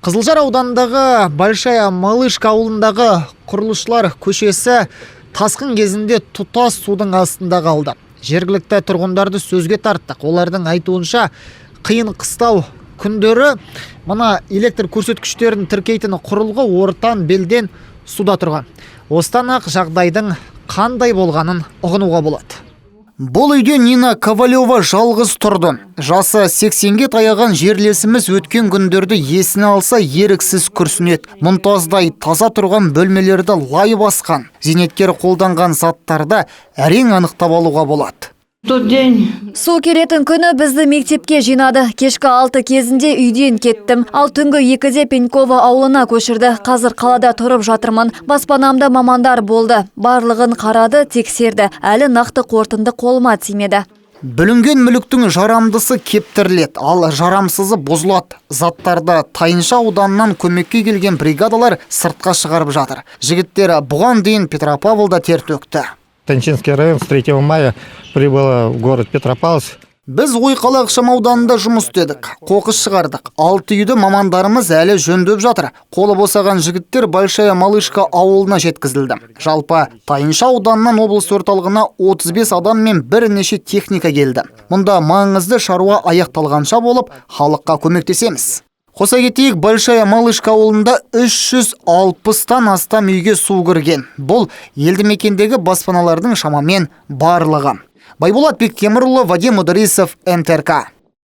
Қызылжар ауданындағы Большая Малышка ауылындағы құрылысшылар көшесі тасқын кезінде тұтас судың астында қалды. Жергілікті тұрғындарды сөзге тарттық. Олардың айтуынша қиын қыстау күндері мына электр көрсеткіштерін тіркейтін құрылғы ортан белден суда тұрған. Осыдан ақ жағдайдың қандай болғанын ұғынуға болады. Бұл үйде Нина Ковалева жалғыз тұрды. Жасы 80-ге таяған жерлесіміз өткен күндерді есіне алса еріксіз күрсінеді. Мұнтаздай таза тұрған бөлмелерді лай басқан. Зейнеткер қолданған заттарды әрең анықтап алуға болады. Су келетін күні бізді мектепке жинады. Кешкі 6 кезінде үйден кеттім. Ал түнгі 2-де Пенькова ауылына көшірді. Қазір қалада тұрып жатырмын. Баспанамда мамандар болды. Барлығын қарады, тексерді. Әлі нақты қорытынды қолыма тимеді. Бүлінген мүліктің жарамдысы кептіріледі, ал жарамсызы бұзылады. Заттарды Тайынша ауданынан көмекке келген бригадалар сыртқа шығарып жатыр. Жігіттер бұған дейін Петропавлда тер төкті. Танчинский район с 3 мая прибыла в город Петропавловск. Біз Ойқала ықшам ауданында жұмыс істедік, қоқыс шығардық. 6 үйді мамандарымыз әлі жөндеп жатыр. Қолы босаған жігіттер Большая Малышка ауылына жеткізілді. Жалпы Тайынша ауданынан облыс орталығына 35 адам мен бірнеше техника келді. Мұнда маңызды шаруа аяқталғанша болып, халыққа көмектесеміз. Қоса кетейік, Большая Малышка ауылында 360-тан астам үйге су кірген. Бұл елді мекендегі баспаналардың шамамен барлығы. Байболат Бектемірұлы, Вадим Ыдырисов, НТРК.